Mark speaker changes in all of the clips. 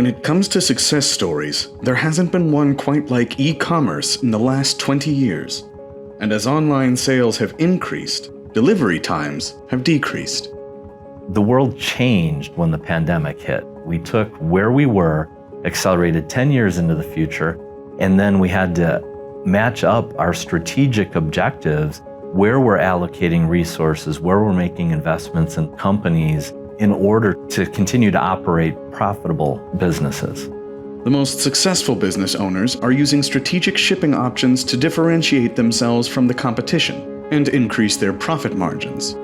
Speaker 1: When it comes to success stories, there hasn't been one quite like e-commerce in the last 20 years. And as online sales have increased, delivery times have decreased.
Speaker 2: The world changed when the pandemic hit. We took where we were, accelerated 10 years into the future, and then we had to match up our strategic objectives, where we're allocating resources, where we're making investments in companies in order to continue to operate profitable businesses.
Speaker 1: The most successful business owners are using strategic shipping options to differentiate themselves from the competition and increase their profit margins.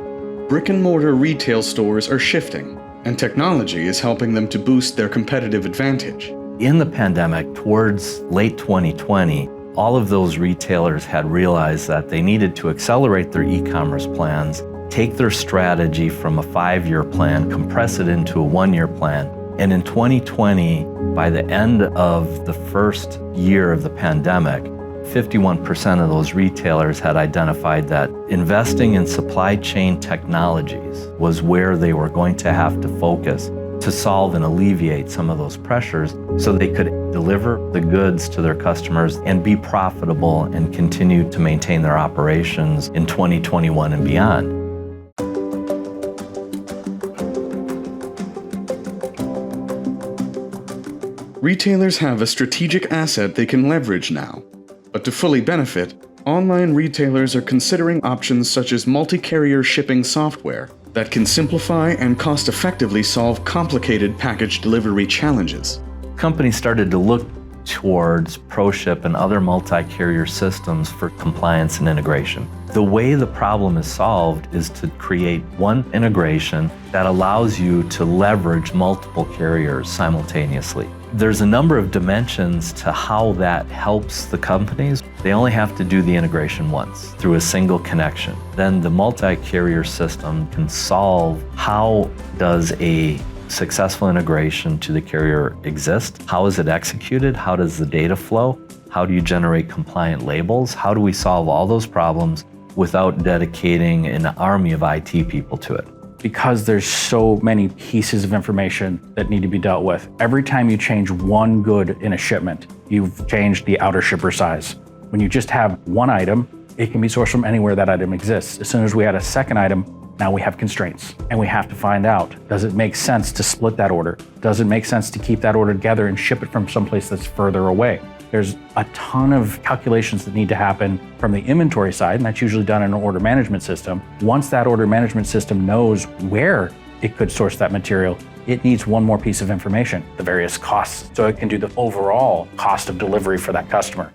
Speaker 1: Brick-and-mortar retail stores are shifting, and technology is helping them to boost their competitive advantage.
Speaker 2: In the pandemic, towards late 2020, all of those retailers had realized that they needed to accelerate their e-commerce plans, take their strategy from a 5-year plan, compress it into a 1-year plan. And in 2020, by the end of the first year of the pandemic, 51% of those retailers had identified that investing in supply chain technologies was where they were going to have to focus to solve and alleviate some of those pressures so they could deliver the goods to their customers and be profitable and continue to maintain their operations in 2021 and beyond.
Speaker 1: Retailers have a strategic asset they can leverage now. But to fully benefit, online retailers are considering options such as multi-carrier shipping software that can simplify and cost-effectively solve complicated package delivery challenges.
Speaker 2: Companies started to look towards ProShip and other multi-carrier systems for compliance and integration. The way the problem is solved is to create one integration that allows you to leverage multiple carriers simultaneously. There's a number of dimensions to how that helps the companies. They only have to do the integration once through a single connection. Then the multi-carrier system can solve how does a successful integration to the carrier exist? How is it executed? How does the data flow? How do you generate compliant labels? How do we solve all those problems without dedicating an army of IT people to it?
Speaker 3: Because there's so many pieces of information that need to be dealt with. Every time you change one good in a shipment, you've changed the outer shipper size. When you just have one item, it can be sourced from anywhere that item exists. As soon as we add a second item, now we have constraints, and we have to find out, does it make sense to split that order? Does it make sense to keep that order together and ship it from someplace that's further away? There's a ton of calculations that need to happen from the inventory side, and that's usually done in an order management system. Once that order management system knows where it could source that material, it needs one more piece of information, the various costs, so it can do the overall cost of delivery for that customer.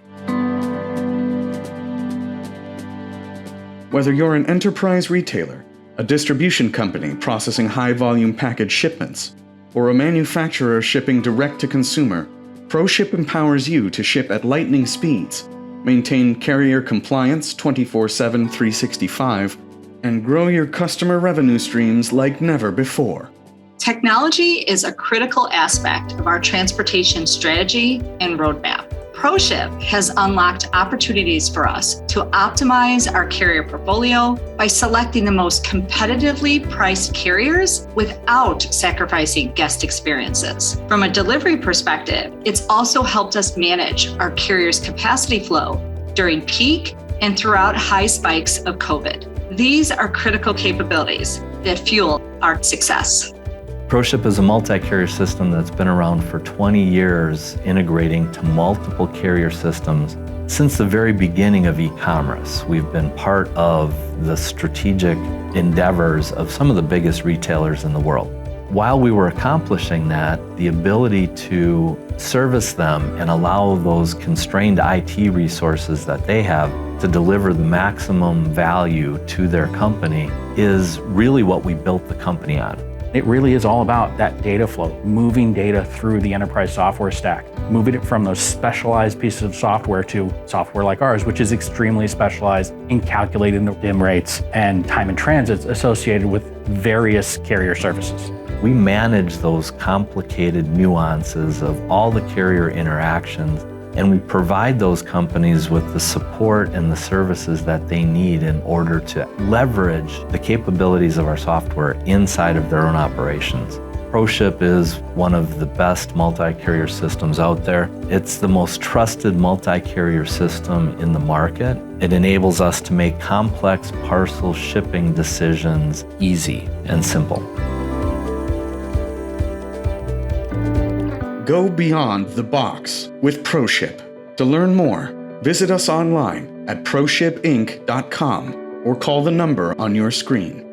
Speaker 1: Whether you're an enterprise retailer, a distribution company processing high-volume package shipments, or a manufacturer shipping direct to consumer, ProShip empowers you to ship at lightning speeds, maintain carrier compliance 24/7, 365, and grow your customer revenue streams like never before.
Speaker 4: Technology is a critical aspect of our transportation strategy and roadmap. ProShip has unlocked opportunities for us to optimize our carrier portfolio by selecting the most competitively priced carriers without sacrificing guest experiences. From a delivery perspective, it's also helped us manage our carriers' capacity flow during peak and throughout high spikes of COVID. These are critical capabilities that fuel our success.
Speaker 2: ProShip is a multi-carrier system that's been around for 20 years, integrating to multiple carrier systems. Since the very beginning of e-commerce, we've been part of the strategic endeavors of some of the biggest retailers in the world. While we were accomplishing that, the ability to service them and allow those constrained IT resources that they have to deliver the maximum value to their company is really what we built the company on.
Speaker 3: It really is all about that data flow, moving data through the enterprise software stack, moving it from those specialized pieces of software to software like ours, which is extremely specialized in calculating the DIM rates and time in transits associated with various carrier services.
Speaker 2: We manage those complicated nuances of all the carrier interactions, and we provide those companies with the support and the services that they need in order to leverage the capabilities of our software inside of their own operations. ProShip is one of the best multi-carrier systems out there. It's the most trusted multi-carrier system in the market. It enables us to make complex parcel shipping decisions easy and simple.
Speaker 1: Go beyond the box with ProShip. To learn more, visit us online at ProShipInc.com or call the number on your screen.